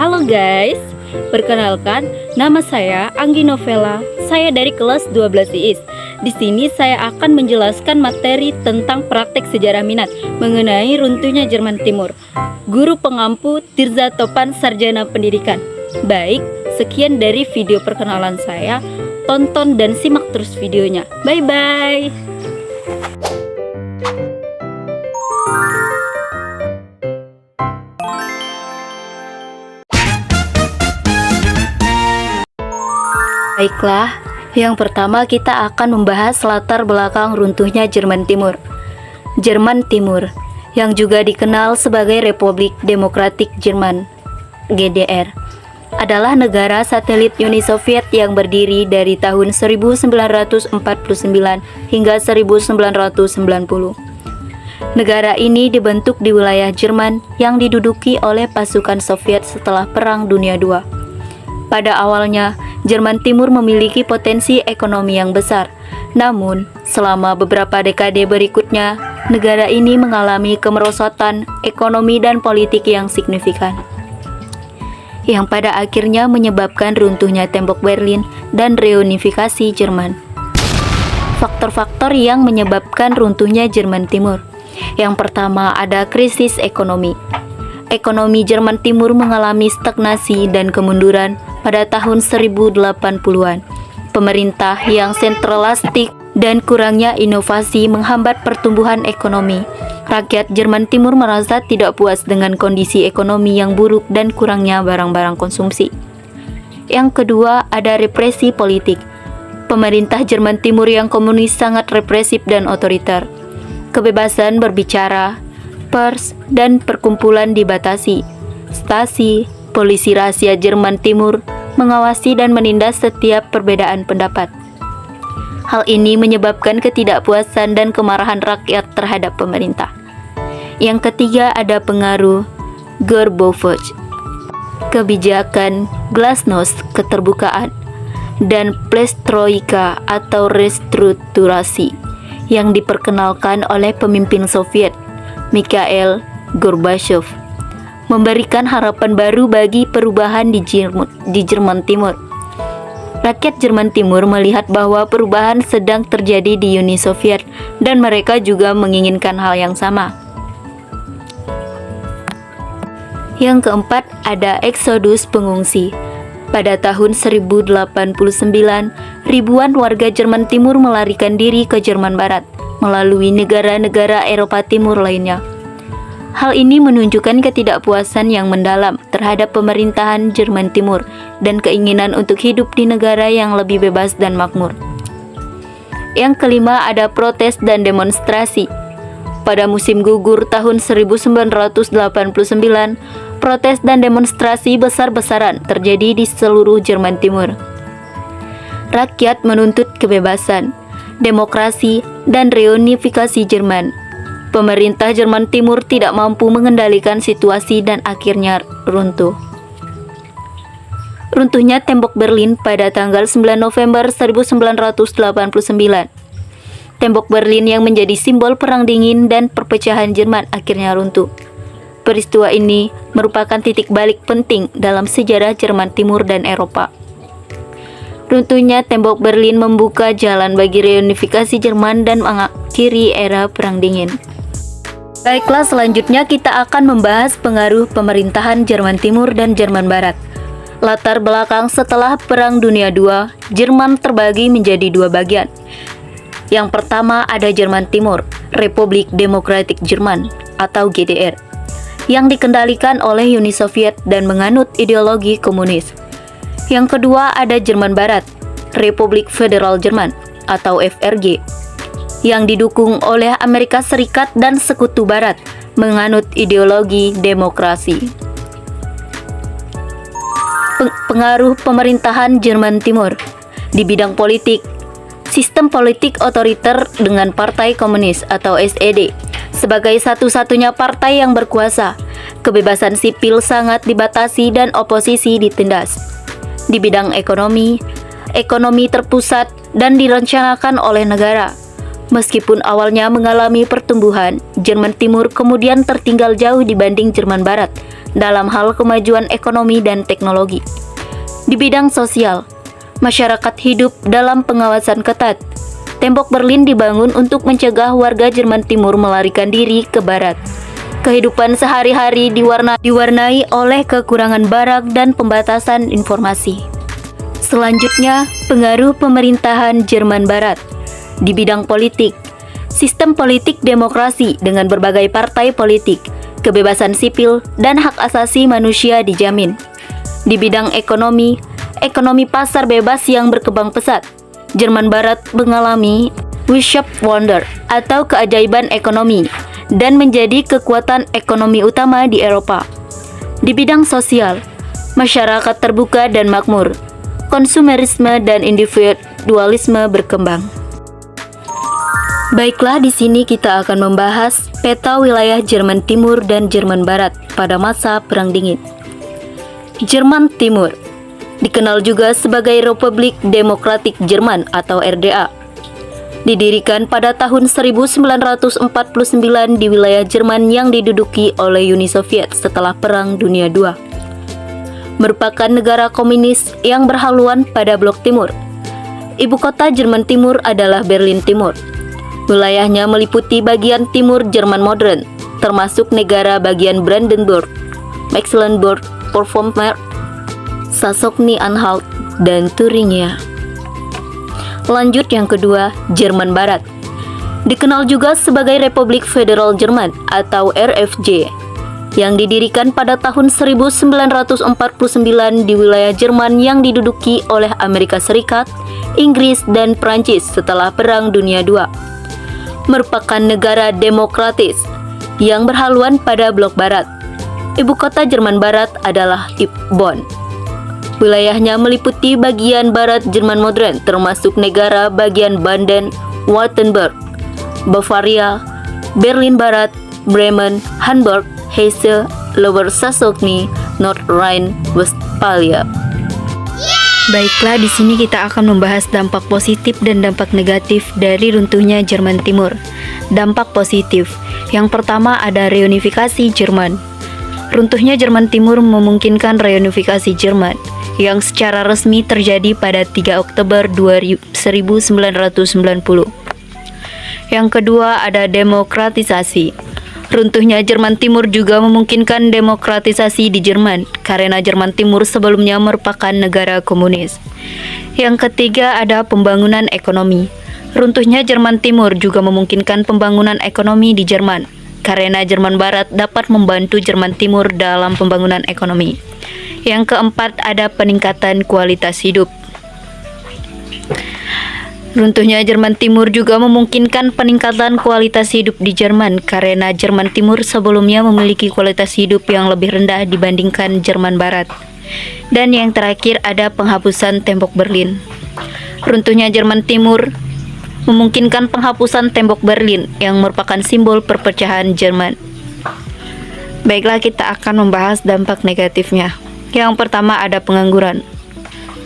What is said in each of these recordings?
Halo guys, perkenalkan nama saya Anggi Novela. Saya dari kelas 12 IIS. Di sini saya akan menjelaskan materi tentang praktek sejarah minat mengenai runtuhnya Jerman Timur. Guru pengampu Tirza Topan Sarjana Pendidikan. Baik, sekian dari video perkenalan saya. Tonton dan simak terus videonya. Bye bye. Baiklah, yang pertama kita akan membahas latar belakang runtuhnya Jerman Timur. Jerman Timur, yang juga dikenal sebagai Republik Demokratik Jerman (GDR), adalah negara satelit Uni Soviet yang berdiri dari tahun 1949 hingga 1990. Negara ini dibentuk di wilayah Jerman yang diduduki oleh pasukan Soviet setelah Perang Dunia II. Pada awalnya, Jerman Timur memiliki potensi ekonomi yang besar. Namun, selama beberapa dekade berikutnya, negara ini mengalami kemerosotan ekonomi dan politik yang signifikan, yang pada akhirnya menyebabkan runtuhnya tembok Berlin dan reunifikasi Jerman. Faktor-faktor yang menyebabkan runtuhnya Jerman Timur. Yang pertama, ada krisis ekonomi. Ekonomi Jerman Timur mengalami stagnasi dan kemunduran pada tahun 1080-an. Pemerintah yang sentralistik dan kurangnya inovasi menghambat pertumbuhan ekonomi. Rakyat Jerman Timur merasa tidak puas dengan kondisi ekonomi yang buruk dan kurangnya barang-barang konsumsi. Yang kedua, ada represi politik. Pemerintah Jerman Timur yang komunis sangat represif dan otoriter. Kebebasan berbicara, pers, dan perkumpulan dibatasi. Stasi polisi rahasia Jerman Timur mengawasi dan menindas setiap perbedaan pendapat. Hal ini menyebabkan ketidakpuasan dan kemarahan rakyat terhadap pemerintah. Yang ketiga, ada pengaruh Gorbachev, kebijakan glasnost, keterbukaan, dan perestroika atau restrukturasi yang diperkenalkan oleh pemimpin Soviet Mikhail Gorbachev, memberikan harapan baru bagi perubahan di Jerman Timur. Rakyat Jerman Timur melihat bahwa perubahan sedang terjadi di Uni Soviet dan mereka juga menginginkan hal yang sama. Yang keempat, ada eksodus pengungsi. Pada tahun 1089, ribuan warga Jerman Timur melarikan diri ke Jerman Barat melalui negara-negara Eropa Timur lainnya. Hal ini menunjukkan ketidakpuasan yang mendalam terhadap pemerintahan Jerman Timur dan keinginan untuk hidup di negara yang lebih bebas dan makmur. Yang kelima, ada protes dan demonstrasi. Pada musim gugur tahun 1989, protes dan demonstrasi besar-besaran terjadi di seluruh Jerman Timur. Rakyat menuntut kebebasan, demokrasi, dan reunifikasi Jerman. Pemerintah Jerman Timur tidak mampu mengendalikan situasi dan akhirnya runtuh. Runtuhnya tembok Berlin pada tanggal 9 November 1989. Tembok Berlin yang menjadi simbol perang dingin dan perpecahan Jerman akhirnya runtuh. Peristiwa ini merupakan titik balik penting dalam sejarah Jerman Timur dan Eropa. Runtuhnya tembok Berlin membuka jalan bagi reunifikasi Jerman dan mengakhiri era perang dingin. Baiklah, selanjutnya kita akan membahas pengaruh pemerintahan Jerman Timur dan Jerman Barat. Latar belakang setelah Perang Dunia II, Jerman terbagi menjadi dua bagian. Yang pertama, ada Jerman Timur, Republik Demokratik Jerman atau GDR, yang dikendalikan oleh Uni Soviet dan menganut ideologi komunis. Yang kedua, ada Jerman Barat, Republik Federal Jerman atau FRG, yang didukung oleh Amerika Serikat dan Sekutu Barat, menganut ideologi demokrasi. Pengaruh pemerintahan Jerman Timur di bidang politik. Sistem politik otoriter dengan Partai Komunis atau SED sebagai satu-satunya partai yang berkuasa. Kebebasan sipil sangat dibatasi dan oposisi ditindas. Di bidang ekonomi, ekonomi terpusat dan direncanakan oleh negara. Meskipun awalnya mengalami pertumbuhan, Jerman Timur kemudian tertinggal jauh dibanding Jerman Barat dalam hal kemajuan ekonomi dan teknologi. Di bidang sosial, masyarakat hidup dalam pengawasan ketat. Tembok Berlin dibangun untuk mencegah warga Jerman Timur melarikan diri ke barat. Kehidupan sehari-hari diwarnai oleh kekurangan barak dan pembatasan informasi. Selanjutnya, pengaruh pemerintahan Jerman Barat. Di bidang politik, sistem politik demokrasi dengan berbagai partai politik, kebebasan sipil, dan hak asasi manusia dijamin. Di bidang ekonomi pasar bebas yang berkembang pesat. Jerman Barat mengalami Wirtschaft Wonder atau keajaiban ekonomi dan menjadi kekuatan ekonomi utama di Eropa. Di bidang sosial, masyarakat terbuka dan makmur, konsumerisme dan individualisme berkembang. Baiklah, di sini kita akan membahas peta wilayah Jerman Timur dan Jerman Barat pada masa Perang Dingin. Jerman Timur dikenal juga sebagai Republik Demokratik Jerman atau RDA. Didirikan pada tahun 1949 di wilayah Jerman yang diduduki oleh Uni Soviet setelah Perang Dunia II. Merupakan negara komunis yang berhaluan pada Blok Timur. Ibu kota Jerman Timur adalah Berlin Timur. Wilayahnya meliputi bagian timur Jerman modern, termasuk negara bagian Brandenburg, Mecklenburg, Vorpommern, Saxony-Anhalt, dan Thuringia. Lanjut yang kedua, Jerman Barat. Dikenal juga sebagai Republik Federal Jerman atau RFJ, yang didirikan pada tahun 1949 di wilayah Jerman yang diduduki oleh Amerika Serikat, Inggris, dan Prancis setelah Perang Dunia II. Merupakan negara demokratis yang berhaluan pada Blok Barat. Ibu kota Jerman Barat adalah Bonn. Wilayahnya meliputi bagian barat Jerman modern, termasuk negara bagian Baden-Württemberg, Bavaria, Berlin Barat, Bremen, Hamburg, Hesse, Lower Saxony, North Rhine-Westphalia. Baiklah, di sini kita akan membahas dampak positif dan dampak negatif dari runtuhnya Jerman Timur. Dampak positif. Yang pertama ada reunifikasi Jerman. Runtuhnya Jerman Timur memungkinkan reunifikasi Jerman yang secara resmi terjadi pada 3 Oktober 1990. Yang kedua ada demokratisasi. Runtuhnya Jerman Timur juga memungkinkan demokratisasi di Jerman karena Jerman Timur sebelumnya merupakan negara komunis. Yang ketiga ada pembangunan ekonomi. Runtuhnya Jerman Timur juga memungkinkan pembangunan ekonomi di Jerman karena Jerman Barat dapat membantu Jerman Timur dalam pembangunan ekonomi. Yang keempat ada peningkatan kualitas hidup. Runtuhnya Jerman Timur juga memungkinkan peningkatan kualitas hidup di Jerman karena Jerman Timur sebelumnya memiliki kualitas hidup yang lebih rendah dibandingkan Jerman Barat. Dan yang terakhir ada penghapusan tembok Berlin. Runtuhnya Jerman Timur memungkinkan penghapusan tembok Berlin yang merupakan simbol perpecahan Jerman. Baiklah, kita akan membahas dampak negatifnya. Yang pertama ada pengangguran.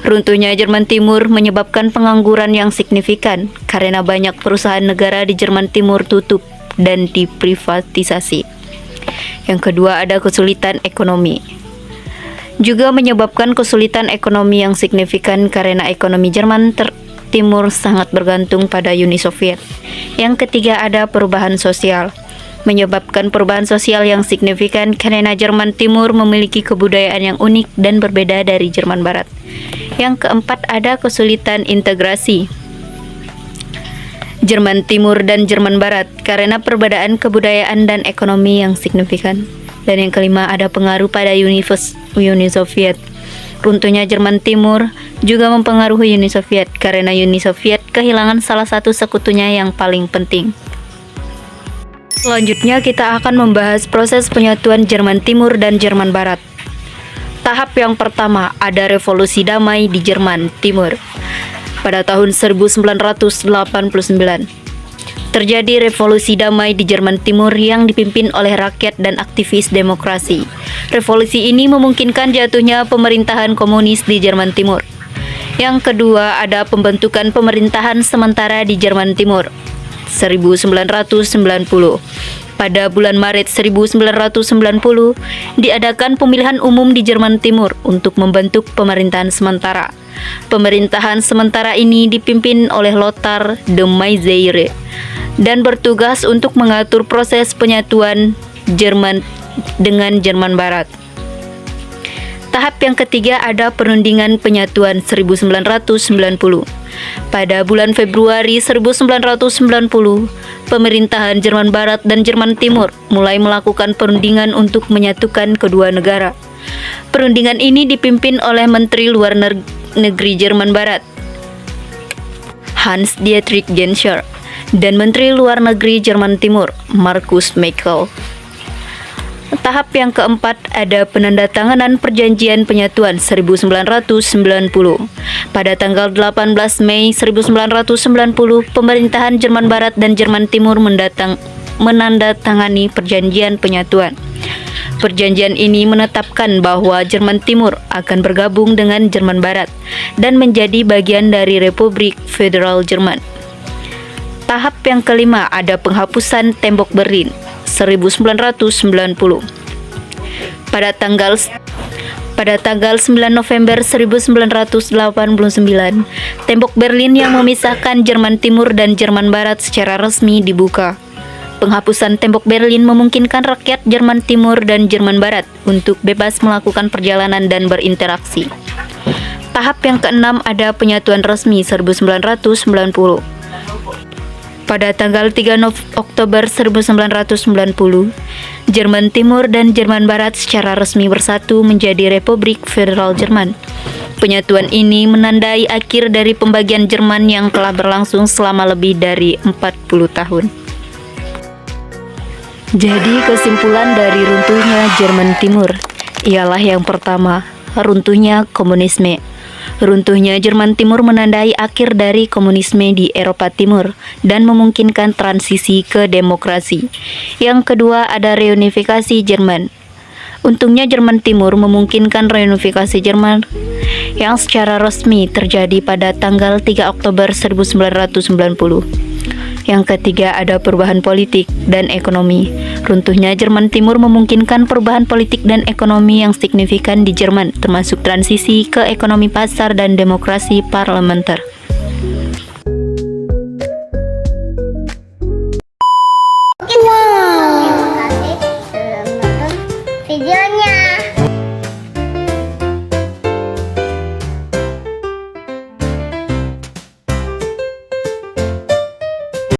Runtuhnya Jerman Timur menyebabkan pengangguran yang signifikan karena banyak perusahaan negara di Jerman Timur tutup dan diprivatisasi. Yang kedua ada kesulitan ekonomi. Juga menyebabkan kesulitan ekonomi yang signifikan karena ekonomi Jerman Timur sangat bergantung pada Uni Soviet. Yang ketiga ada perubahan sosial. Menyebabkan perubahan sosial yang signifikan karena Jerman Timur memiliki kebudayaan yang unik dan berbeda dari Jerman Barat. Yang keempat ada kesulitan integrasi Jerman Timur dan Jerman Barat karena perbedaan kebudayaan dan ekonomi yang signifikan. Dan yang kelima ada pengaruh pada Uni Soviet. Runtuhnya Jerman Timur juga mempengaruhi Uni Soviet karena Uni Soviet kehilangan salah satu sekutunya yang paling penting. Selanjutnya kita akan membahas proses penyatuan Jerman Timur dan Jerman Barat. Tahap yang pertama ada revolusi damai di Jerman Timur. Pada tahun 1989, terjadi revolusi damai di Jerman Timur yang dipimpin oleh rakyat dan aktivis demokrasi. Revolusi ini memungkinkan jatuhnya pemerintahan komunis di Jerman Timur. Yang kedua ada pembentukan pemerintahan sementara di Jerman Timur. 1990. Pada bulan Maret 1990, diadakan pemilihan umum di Jerman Timur untuk membentuk pemerintahan sementara. Pemerintahan sementara ini dipimpin oleh Lothar de Maizière dan bertugas untuk mengatur proses penyatuan Jerman dengan Jerman Barat. Tahap yang ketiga ada perundingan penyatuan 1990. Pada bulan Februari 1990, pemerintahan Jerman Barat dan Jerman Timur mulai melakukan perundingan untuk menyatukan kedua negara. Perundingan ini dipimpin oleh Menteri Luar Negeri Jerman Barat, Hans-Dietrich Genscher, dan Menteri Luar Negeri Jerman Timur, Markus Merkel. Tahap yang keempat ada penandatanganan Perjanjian Penyatuan 1990. Pada tanggal 18 Mei 1990, pemerintahan Jerman Barat dan Jerman Timur menandatangani Perjanjian Penyatuan. Perjanjian ini menetapkan bahwa Jerman Timur akan bergabung dengan Jerman Barat dan menjadi bagian dari Republik Federal Jerman. Tahap yang kelima ada penghapusan Tembok Berlin 1990. Pada tanggal 9 November 1989, Tembok Berlin yang memisahkan Jerman Timur dan Jerman Barat secara resmi dibuka. Penghapusan Tembok Berlin memungkinkan rakyat Jerman Timur dan Jerman Barat untuk bebas melakukan perjalanan dan berinteraksi. Tahap yang keenam ada penyatuan resmi 1990. Pada tanggal 3 Oktober 1990, Jerman Timur dan Jerman Barat secara resmi bersatu menjadi Republik Federal Jerman. Penyatuan ini menandai akhir dari pembagian Jerman yang telah berlangsung selama lebih dari 40 tahun. Jadi kesimpulan dari runtuhnya Jerman Timur ialah yang pertama, runtuhnya komunisme. Runtuhnya Jerman Timur menandai akhir dari komunisme di Eropa Timur dan memungkinkan transisi ke demokrasi. Yang kedua ada reunifikasi Jerman. Untungnya Jerman Timur memungkinkan reunifikasi Jerman yang secara resmi terjadi pada tanggal 3 Oktober 1990. Yang ketiga ada perubahan politik dan ekonomi. Runtuhnya Jerman Timur memungkinkan perubahan politik dan ekonomi yang signifikan di Jerman, termasuk transisi ke ekonomi pasar dan demokrasi parlementer.